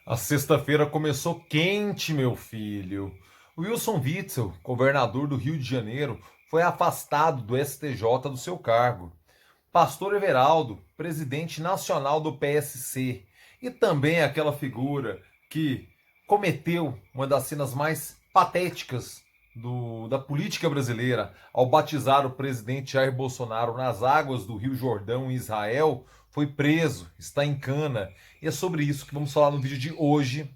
A sexta-feira começou quente, meu filho. Wilson Witzel, governador do Rio de Janeiro, foi afastado do STJ do seu cargo. Pastor Everaldo, presidente nacional do PSC, e também aquela figura que cometeu uma das cenas mais patéticas da política brasileira ao batizar o presidente Jair Bolsonaro nas águas do Rio Jordão, em Israel, foi preso, está em cana. E é sobre isso que vamos falar no vídeo de hoje.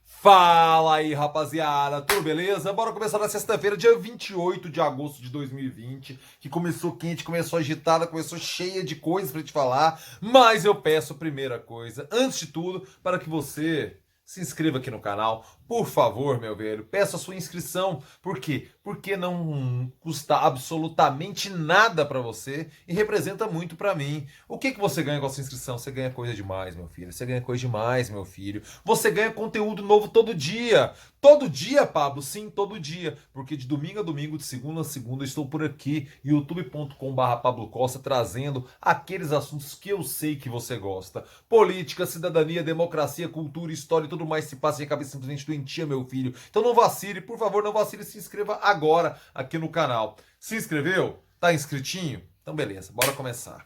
Fala aí, rapaziada, tudo beleza? Bora começar na sexta-feira, dia 28 de agosto de 2020, que começou quente, começou agitada, começou cheia de coisas pra te falar, mas eu peço a primeira coisa, antes de tudo, para que você se inscreva aqui no canal, por favor, meu velho, peça a sua inscrição. Por quê? Porque não custa absolutamente nada pra você e representa muito pra mim. O que você ganha com a sua inscrição? Você ganha coisa demais, meu filho. Você ganha coisa demais, meu filho. Você ganha conteúdo novo todo dia. Todo dia, Pablo? Sim, todo dia. Porque de domingo a domingo, de segunda a segunda, eu estou por aqui, youtube.com/Pablo Costa, trazendo aqueles assuntos que eu sei que você gosta. Política, cidadania, democracia, cultura, história e tudo mais se passa em cabeça simplesmente doentia, meu filho. Então não vacile, por favor, não vacile. Se inscreva agora aqui no canal. Se inscreveu? Tá inscritinho? Então beleza, bora começar.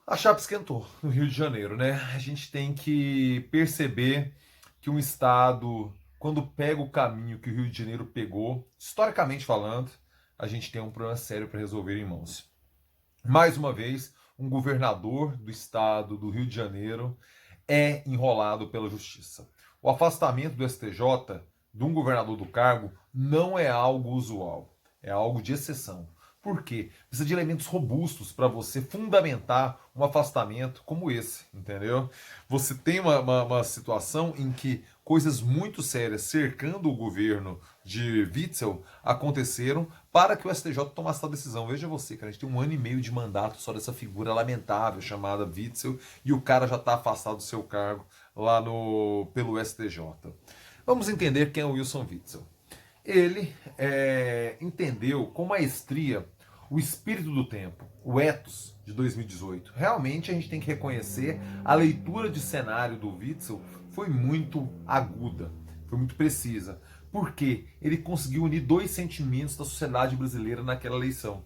A chapa esquentou no Rio de Janeiro, né? A gente tem que perceber que um estado, quando pega o caminho que o Rio de Janeiro pegou, historicamente falando, a gente tem um problema sério para resolver em mãos. Mais uma vez, um governador do estado do Rio de Janeiro é enrolado pela justiça. O afastamento do STJ de um governador do cargo não é algo usual, é algo de exceção. Por quê? Precisa de elementos robustos para você fundamentar um afastamento como esse, entendeu? Você tem uma situação em que coisas muito sérias cercando o governo de Witzel aconteceram para que o STJ tomasse tal decisão. Veja você, cara, a gente tem 1 ano e meio de mandato só dessa figura lamentável chamada Witzel e o cara já está afastado do seu cargo lá pelo STJ. Vamos entender quem é o Wilson Witzel. Ele entendeu com maestria o espírito do tempo, o ethos de 2018. Realmente a gente tem que reconhecer a leitura de cenário do Witzel foi muito aguda, foi muito precisa. Porque ele conseguiu unir dois sentimentos da sociedade brasileira naquela eleição.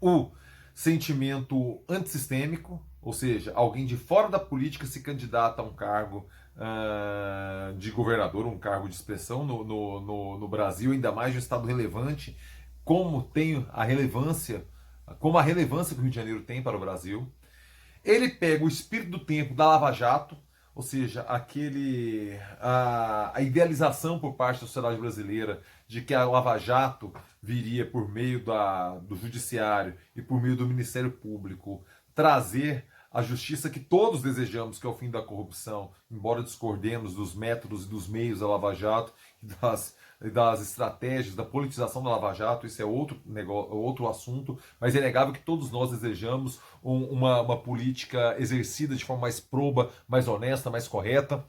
O sentimento antissistêmico, ou seja, alguém de fora da política se candidata a um cargo de governador, um cargo de expressão no Brasil, ainda mais de um estado relevante, como tem a relevância, como a relevância que o Rio de Janeiro tem para o Brasil. Ele pega o espírito do tempo da Lava Jato, ou seja, a idealização por parte da sociedade brasileira de que a Lava Jato viria por meio do judiciário e por meio do Ministério Público trazer a justiça que todos desejamos, que é o fim da corrupção, embora discordemos dos métodos e dos meios da Lava Jato e das estratégias da politização da Lava Jato, isso é outro negócio, outro assunto, mas é inegável que todos nós desejamos uma política exercida de forma mais proba, mais honesta, mais correta.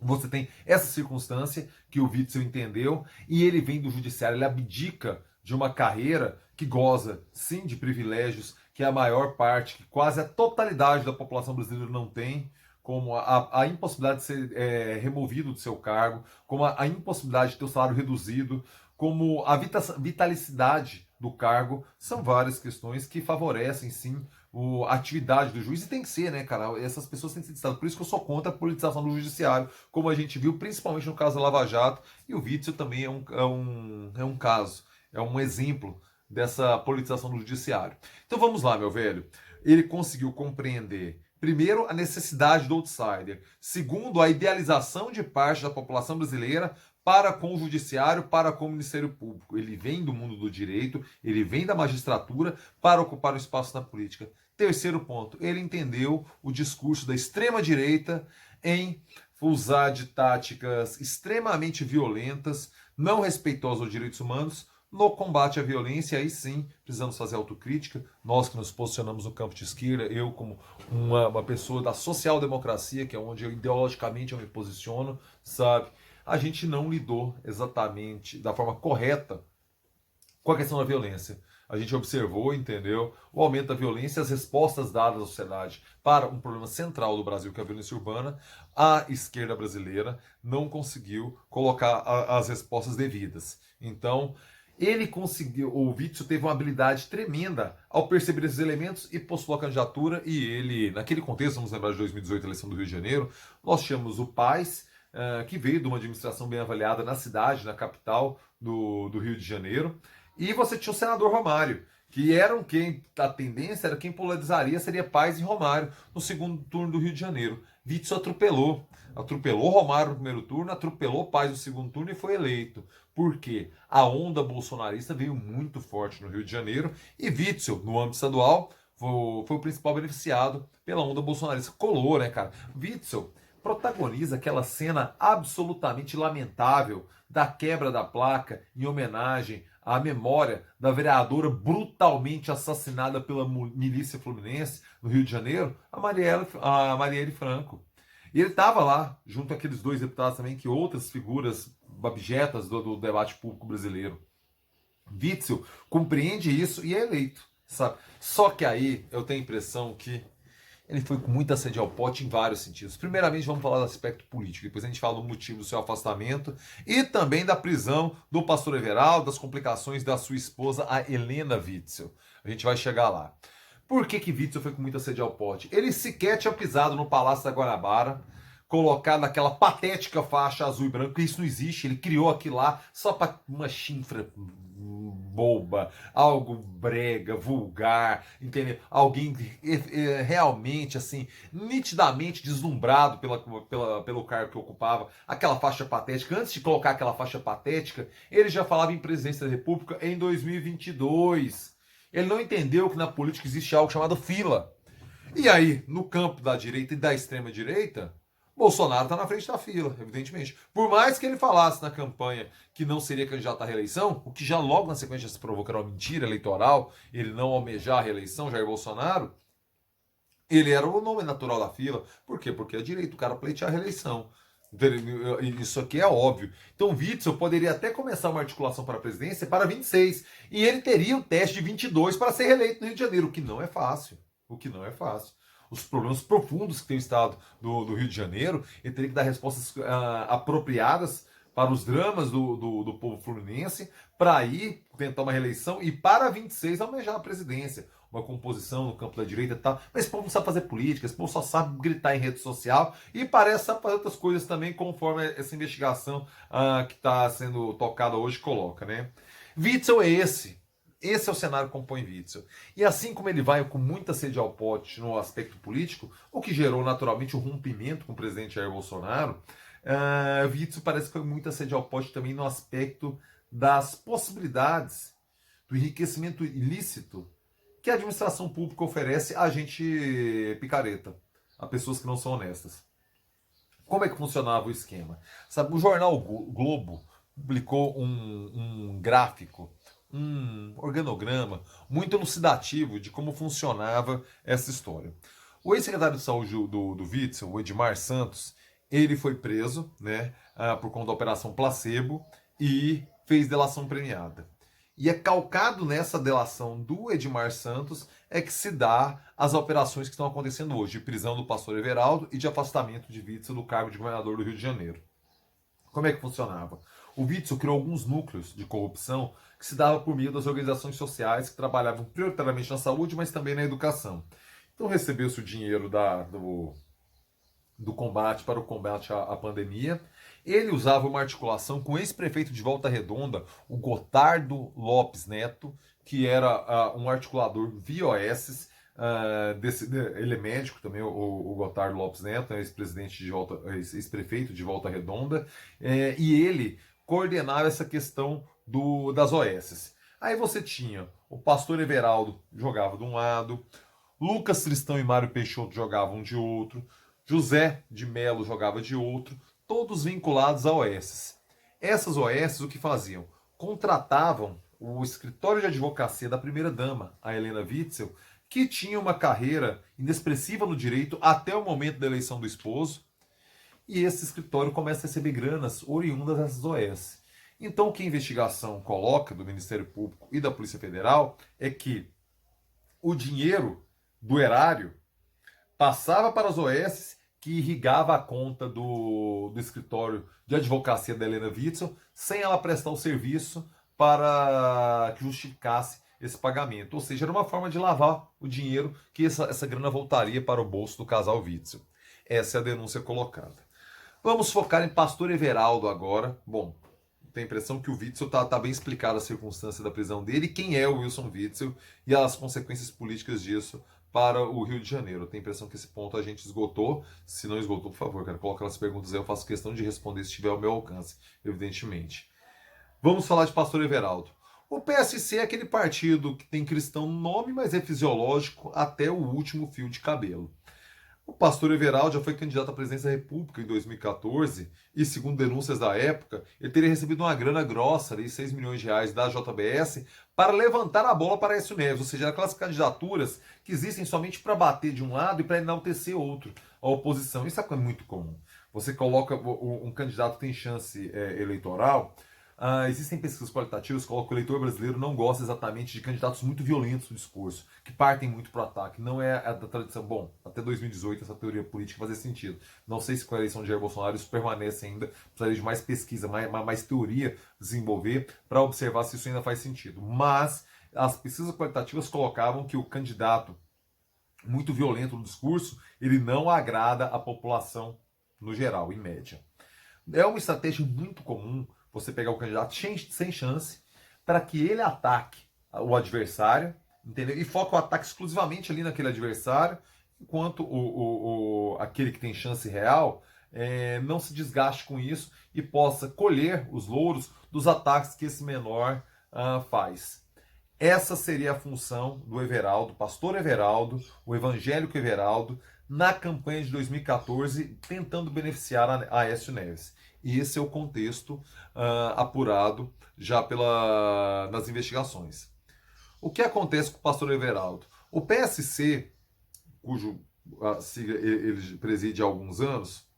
Você tem essa circunstância que o Witzel entendeu e ele vem do judiciário, ele abdica de uma carreira que goza, sim, de privilégios que a maior parte, que quase a totalidade da população brasileira não tem, como a impossibilidade de ser removido do seu cargo, como a impossibilidade de ter o salário reduzido, como a vitalicidade do cargo, são várias questões que favorecem, sim, a atividade do juiz, e tem que ser, né, cara? Essas pessoas têm que ser destacadas. Por isso que eu sou contra a politização do judiciário, como a gente viu, principalmente no caso da Lava Jato, e o Witzel também é um caso, é um exemplo dessa politização do judiciário. Então vamos lá, meu velho. Ele conseguiu compreender, primeiro, a necessidade do outsider. Segundo, a idealização de parte da população brasileira para com o judiciário, para com o Ministério Público. Ele vem do mundo do direito, ele vem da magistratura para ocupar o espaço na política. Terceiro ponto, ele entendeu o discurso da extrema-direita em usar de táticas extremamente violentas, não respeitosas aos direitos humanos, no combate à violência. Aí sim precisamos fazer autocrítica. Nós que nos posicionamos no campo de esquerda, eu como uma pessoa da social-democracia, que é onde ideologicamente eu me posiciono, sabe? A gente não lidou exatamente da forma correta com a questão da violência. A gente observou, entendeu, o aumento da violência e as respostas dadas à sociedade para um problema central do Brasil, que é a violência urbana. A esquerda brasileira não conseguiu colocar as respostas devidas. Então, ele conseguiu, o Witzel teve uma habilidade tremenda ao perceber esses elementos e postulou a candidatura. E ele, naquele contexto, vamos lembrar de 2018, a eleição do Rio de Janeiro, nós tínhamos o Paes, que veio de uma administração bem avaliada na cidade, na capital do Rio de Janeiro. E você tinha o senador Romário, que eram quem, a tendência era quem polarizaria seria Paes e Romário no segundo turno do Rio de Janeiro. Witzel atropelou Romário no primeiro turno, atropelou Paes no segundo turno e foi eleito. Por quê? A onda bolsonarista veio muito forte no Rio de Janeiro e Witzel, no âmbito estadual, foi o principal beneficiado pela onda bolsonarista. Colou, né, cara? Witzel protagoniza aquela cena absolutamente lamentável da quebra da placa em homenagem à memória da vereadora brutalmente assassinada pela milícia fluminense no Rio de Janeiro, a Marielle Franco. E ele estava lá, junto àqueles dois deputados também, que outras figuras abjetas do debate público brasileiro. Witzel compreende isso e é eleito, sabe? Só que aí eu tenho a impressão que ele foi com muita sede ao pote em vários sentidos. Primeiramente, vamos falar do aspecto político. Depois a gente fala do motivo do seu afastamento e também da prisão do pastor Everaldo, das complicações da sua esposa, a Helena Witzel. A gente vai chegar lá. Por que Witzel foi com muita sede ao pote? Ele sequer tinha pisado no Palácio da Guanabara, colocado aquela patética faixa azul e branco. Isso não existe. Ele criou aquilo lá só para uma chinfra boba, algo brega, vulgar, entendeu? Alguém realmente, assim, nitidamente deslumbrado pelo cargo que ocupava, aquela faixa patética. Antes de colocar aquela faixa patética, ele já falava em presidência da República em 2022. Ele não entendeu que na política existe algo chamado fila. E aí, no campo da direita e da extrema direita, Bolsonaro está na frente da fila, evidentemente. Por mais que ele falasse na campanha que não seria candidato à reeleição, o que já logo na sequência se provou que era uma mentira eleitoral, ele não almejar a reeleição, Jair Bolsonaro, ele era o nome natural da fila. Por quê? Porque é direito o cara pleitear a reeleição. Isso aqui é óbvio. Então Witzel poderia até começar uma articulação para a presidência para 26. E ele teria o teste de 22 para ser reeleito no Rio de Janeiro, o que não é fácil. O que não é fácil. Os problemas profundos que tem o estado do Rio de Janeiro, ele teria que dar respostas apropriadas para os dramas do povo fluminense, para aí tentar uma reeleição e para 26 almejar a presidência. Uma composição no campo da direita e tal. Mas esse povo não sabe fazer política, esse povo só sabe gritar em rede social e parece saber fazer outras coisas também, conforme essa investigação que está sendo tocada hoje coloca, né? Witzel é esse. Esse é o cenário que compõe Witzel. E assim como ele vai com muita sede ao pote no aspecto político, o que gerou naturalmente o rompimento com o presidente Jair Bolsonaro, Witzel parece que foi muita sede ao pote também no aspecto das possibilidades do enriquecimento ilícito que a administração pública oferece a gente picareta, a pessoas que não são honestas. Como é que funcionava o esquema? Sabe, o jornal Globo publicou um gráfico, um organograma muito elucidativo de como funcionava essa história. O ex-secretário de saúde do Witzel, o Edmar Santos, ele foi preso, né, por conta da Operação Placebo e fez delação premiada. E é calcado nessa delação do Edmar Santos é que se dá as operações que estão acontecendo hoje, de prisão do pastor Everaldo e de afastamento de Witzel do cargo de governador do Rio de Janeiro. Como é que funcionava? O Witzel criou alguns núcleos de corrupção que se dava por meio das organizações sociais que trabalhavam prioritariamente na saúde, mas também na educação. Então recebeu-se o dinheiro do combate para o combate à pandemia. Ele usava uma articulação com o ex-prefeito de Volta Redonda, o Gotardo Lopes Neto, que era um articulador via OS. Ele é médico também, o Gotardo Lopes Neto, ex-prefeito de Volta Redonda, e ele coordenava essa questão das OS. Aí você tinha o pastor Everaldo jogava de um lado, Lucas Tristão e Mário Peixoto jogavam de outro, José de Melo jogava de outro, todos vinculados a OS. Essas OS o que faziam? Contratavam o escritório de advocacia da primeira-dama, a Helena Witzel, que tinha uma carreira inexpressiva no direito até o momento da eleição do esposo, e esse escritório começa a receber granas oriundas dessas OS. Então, o que a investigação coloca do Ministério Público e da Polícia Federal é que o dinheiro do erário passava para as OS que irrigava a conta do escritório de advocacia da Helena Witzel, sem ela prestar o serviço para que justificasse esse pagamento. Ou seja, era uma forma de lavar o dinheiro que essa grana voltaria para o bolso do casal Witzel. Essa é a denúncia colocada. Vamos focar em Pastor Everaldo agora. Bom, tem a impressão que o Witzel tá bem explicada a circunstância da prisão dele, quem é o Wilson Witzel e as consequências políticas disso para o Rio de Janeiro. Tem a impressão que esse ponto a gente esgotou. Se não esgotou, por favor, cara, coloca as perguntas aí, eu faço questão de responder se tiver ao meu alcance, evidentemente. Vamos falar de Pastor Everaldo. O PSC é aquele partido que tem cristão no nome, mas é fisiológico até o último fio de cabelo. O pastor Everaldo já foi candidato à presidência da República em 2014 e, segundo denúncias da época, ele teria recebido uma grana grossa, ali, 6 milhões de reais da JBS, para levantar a bola para Aécio Neves, ou seja, aquelas candidaturas que existem somente para bater de um lado e para enaltecer outro, a oposição. Isso é muito comum. Você coloca um candidato que tem chance eleitoral. Existem pesquisas qualitativas que colocam que o eleitor brasileiro não gosta exatamente de candidatos muito violentos no discurso, que partem muito para o ataque. Não é a da tradição. Bom, até 2018 essa teoria política fazia sentido. Não sei se com a eleição de Jair Bolsonaro isso permanece ainda. Precisaria de mais pesquisa, mais teoria desenvolver para observar se isso ainda faz sentido. Mas as pesquisas qualitativas colocavam que o candidato muito violento no discurso, ele não agrada a população no geral, em média. É uma estratégia muito comum você pegar o candidato sem chance para que ele ataque o adversário, entendeu? E foca o ataque exclusivamente ali naquele adversário, enquanto aquele que tem chance real não se desgaste com isso e possa colher os louros dos ataques que esse menor faz. Essa seria a função do Everaldo, pastor Everaldo, o evangélico Everaldo, na campanha de 2014, tentando beneficiar a Aécio Neves. E esse é o contexto apurado já nas investigações. O que acontece com o pastor Everaldo? O PSC, cujo sigla ele preside há alguns anos,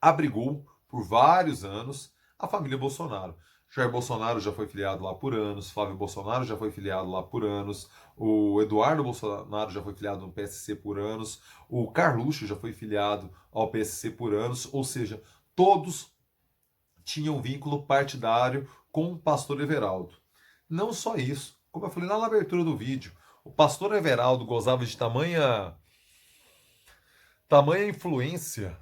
abrigou por vários anos a família Bolsonaro. Jair Bolsonaro já foi filiado lá por anos, Flávio Bolsonaro já foi filiado lá por anos, o Eduardo Bolsonaro já foi filiado no PSC por anos, o Carluxo já foi filiado ao PSC por anos, ou seja, todos tinham vínculo partidário com o pastor Everaldo. Não só isso, como eu falei lá na abertura do vídeo, o pastor Everaldo gozava de tamanha influência,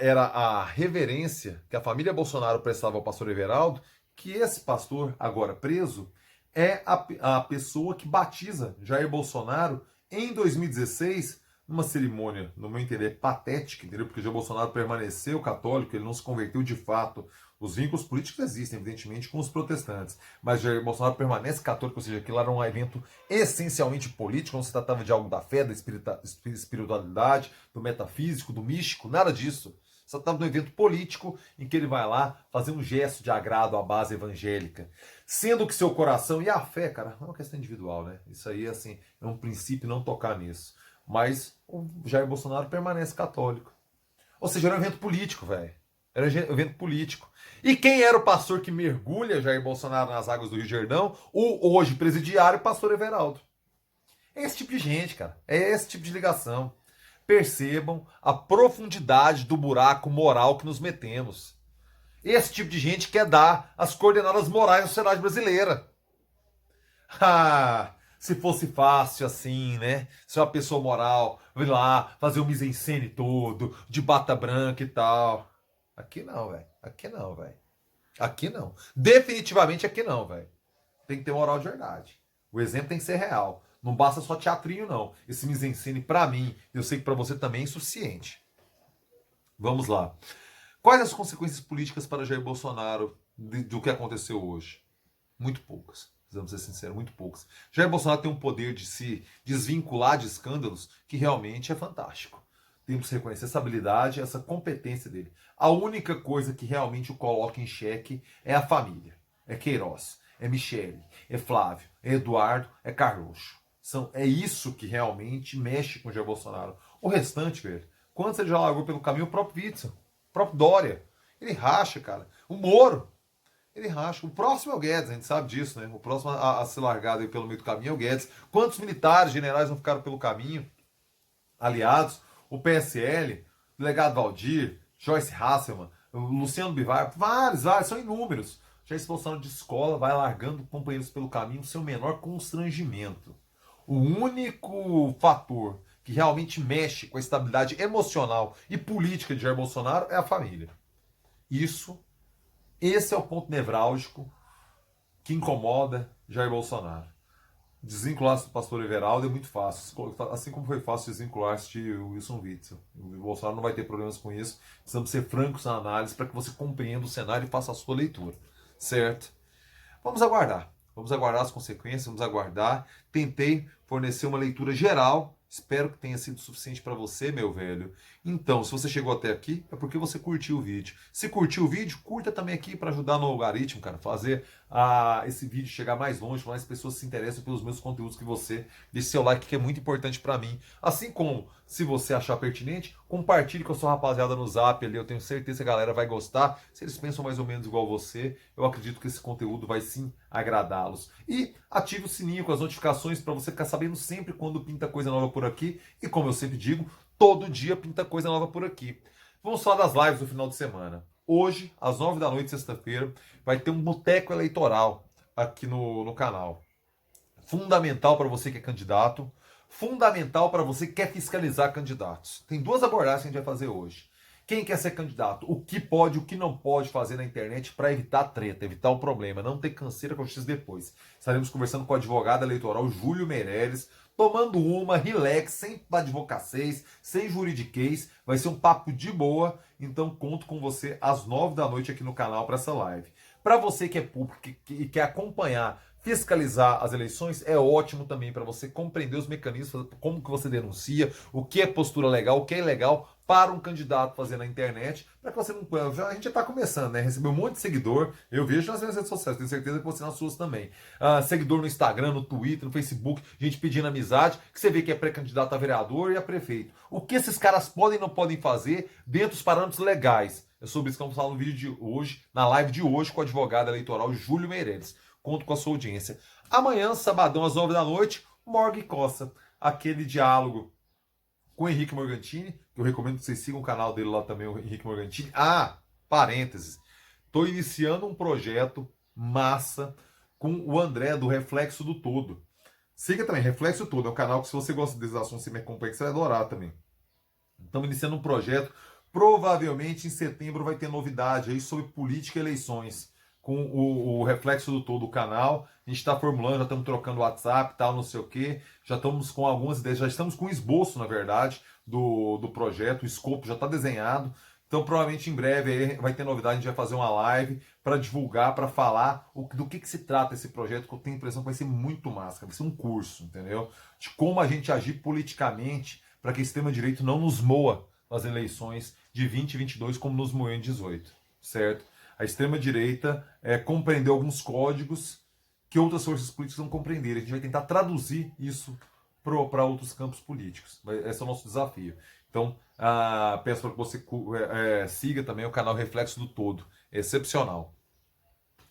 era a reverência que a família Bolsonaro prestava ao pastor Everaldo, que esse pastor, agora preso, é a pessoa que batiza Jair Bolsonaro em 2016, numa cerimônia, no meu entender, patética, entendeu? Porque Jair Bolsonaro permaneceu católico, ele não se converteu de fato. Os vínculos políticos existem, evidentemente, com os protestantes, mas Jair Bolsonaro permanece católico, ou seja, aquilo era um evento essencialmente político, não se tratava de algo da fé, da espiritualidade, do metafísico, do místico, nada disso. Se tratava de um evento político em que ele vai lá fazer um gesto de agrado à base evangélica. Sendo que seu coração e a fé, cara, é uma questão individual, né? Isso aí, assim, é um princípio não tocar nisso. Mas o Jair Bolsonaro permanece católico. Ou seja, era um evento político, velho. Era um evento político. E quem era o pastor que mergulha Jair Bolsonaro nas águas do Rio Jordão? O hoje presidiário, pastor Everaldo. É esse tipo de gente, cara. É esse tipo de ligação. Percebam a profundidade do buraco moral que nos metemos. Esse tipo de gente quer dar as coordenadas morais da sociedade brasileira. Se fosse fácil assim, né? Se uma pessoa moral vir lá fazer o mise-en-scène todo, de bata branca e tal. Aqui não, velho. Aqui não, velho. Aqui não. Definitivamente aqui não, velho. Tem que ter moral de verdade. O exemplo tem que ser real. Não basta só teatrinho, não. Esse mise-en-scène, pra mim, eu sei que pra você também é insuficiente. Vamos lá. Quais as consequências políticas para Jair Bolsonaro do que aconteceu hoje? Muito poucas. Precisamos ser sinceros, muito poucas. Jair Bolsonaro tem um poder de se desvincular de escândalos que realmente é fantástico. Temos que reconhecer essa habilidade, essa competência dele. A única coisa que realmente o coloca em xeque é a família. É Queiroz, é Michele, é Flávio, é Eduardo, é Carluxo. É isso que realmente mexe com o Jair Bolsonaro. O restante, velho, quantos ele já largou pelo caminho? O próprio Witzel, o próprio Dória. Ele racha, cara. O Moro, ele racha. O próximo é o Guedes, a gente sabe disso, né? O próximo a ser largado aí pelo meio do caminho é o Guedes. Quantos militares, generais não ficaram pelo caminho? Aliados, o PSL, o delegado Valdir, Joyce Hasselmann, o Luciano Bivar, vários, são inúmeros. Já expulsaram de escola, vai largando companheiros pelo caminho sem o menor constrangimento. O único fator que realmente mexe com a estabilidade emocional e política de Jair Bolsonaro é a família. Esse é o ponto nevrálgico que incomoda Jair Bolsonaro. Desvincular-se do pastor Everaldo é muito fácil, assim como foi fácil desvincular-se de Wilson Witzel. O Bolsonaro não vai ter problemas com isso. Precisamos ser francos na análise para que você compreenda o cenário e faça a sua leitura. Certo? Vamos aguardar. Vamos aguardar as consequências, vamos aguardar. Tentei fornecer uma leitura geral. Espero que tenha sido suficiente para você, meu velho. Então, se você chegou até aqui, é porque você curtiu o vídeo. Se curtiu o vídeo, curta também aqui para ajudar no algoritmo, cara. Fazer esse vídeo chegar mais longe, mais pessoas se interessam pelos meus conteúdos que você. Deixe seu like, que é muito importante para mim. Assim como, se você achar pertinente, compartilhe com a sua rapaziada no Zap ali. Eu tenho certeza que a galera vai gostar. Se eles pensam mais ou menos igual você, eu acredito que esse conteúdo vai sim agradá-los. E ative o sininho com as notificações para você ficar sabendo sempre quando pinta coisa nova por aqui. E como eu sempre digo, todo dia pinta coisa nova por aqui. Vamos falar das lives do final de semana. Hoje, às 9 da noite, sexta-feira, vai ter um boteco eleitoral aqui no canal. Fundamental para você que é candidato, fundamental para você que quer fiscalizar candidatos. Tem duas abordagens que a gente vai fazer hoje. Quem quer ser candidato, o que pode, o que não pode fazer na internet para evitar treta, evitar o problema, não ter canseira com X depois. Estaremos conversando com o advogado eleitoral Júlio Meirelles, tomando uma, relax, sem advocacês, sem juridiquês. Vai ser um papo de boa, então conto com você às 9 da noite aqui no canal para essa live. Para você que é público e quer acompanhar, fiscalizar as eleições, é ótimo também para você compreender os mecanismos, como que você denuncia, o que é postura legal, o que é ilegal para um candidato fazer na internet, para que você não... A gente já está começando, né? Recebeu um monte de seguidor, eu vejo nas minhas redes sociais, tenho certeza que você nas suas também. Seguidor no Instagram, no Twitter, no Facebook, gente pedindo amizade, que você vê que é pré-candidato a vereador e a prefeito. O que esses caras podem e não podem fazer dentro dos parâmetros legais? É sobre isso que vamos falar no vídeo de hoje, na live de hoje com o advogado eleitoral Júlio Meirelles. Conto com a sua audiência. Amanhã, sabadão, às 9 da noite, Morgue Costa. Aquele diálogo com o Henrique Morgantini, que eu recomendo que vocês sigam o canal dele lá também, o Henrique Morgantini. Parênteses. Estou iniciando um projeto massa com o André do Reflexo do Todo. Siga também, Reflexo do Todo. É um canal que, se você gosta desses assuntos, você me acompanha, você vai adorar também. Estamos iniciando um projeto. Provavelmente em setembro vai ter novidade aí sobre política e eleições. Com o Reflexo do Todo, o canal. A gente está formulando, já estamos trocando WhatsApp, tal, não sei o quê. Já estamos com algumas ideias, já estamos com um esboço, na verdade, do projeto. O escopo já está desenhado. Então, provavelmente em breve aí vai ter novidade. A gente vai fazer uma live para divulgar, para falar do que se trata esse projeto, que eu tenho a impressão que vai ser muito massa. Vai ser um curso, entendeu? De como a gente agir politicamente para que a extrema-direita não nos moa nas eleições de 2022 como nos moeu em 18, certo? A extrema-direita compreendeu alguns códigos que outras forças políticas não compreenderam. A gente vai tentar traduzir isso para outros campos políticos. Esse é o nosso desafio. Então, peço para que você siga também o canal Reflexo do Todo. É excepcional.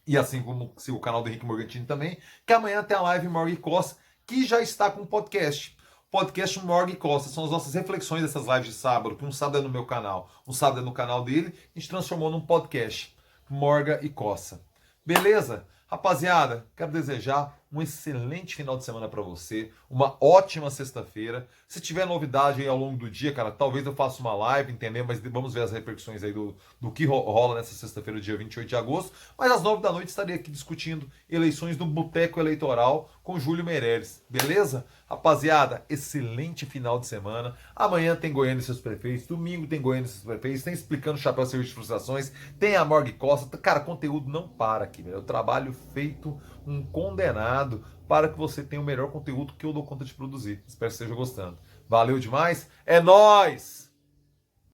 E assim como siga o canal do Henrique Morgantini também, que amanhã tem a live Morgue Costa, que já está com podcast. Podcast Morgue Costa, são as nossas reflexões dessas lives de sábado, que um sábado é no meu canal, um sábado é no canal dele, a gente transformou num podcast. Morga e Coça. Beleza? Rapaziada, quero desejar um excelente final de semana para você, uma ótima sexta-feira. Se tiver novidade aí ao longo do dia, cara, talvez eu faça uma live, entendeu? Mas vamos ver as repercussões aí do que rola nessa sexta-feira, dia 28 de agosto. Mas às 9 da noite estarei aqui discutindo eleições do Boteco Eleitoral com Júlio Meirelles. Beleza? Rapaziada, excelente final de semana. Amanhã tem Goiânia e seus prefeitos, domingo tem Goiânia e seus prefeitos, tem Explicando Chapéu Serviço de Frustrações, tem a Morgue Costa. Cara, conteúdo não para aqui, velho. Eu trabalho feito um condenado para que você tenha o melhor conteúdo que eu dou conta de produzir. Espero que esteja gostando. Valeu demais. É nóis!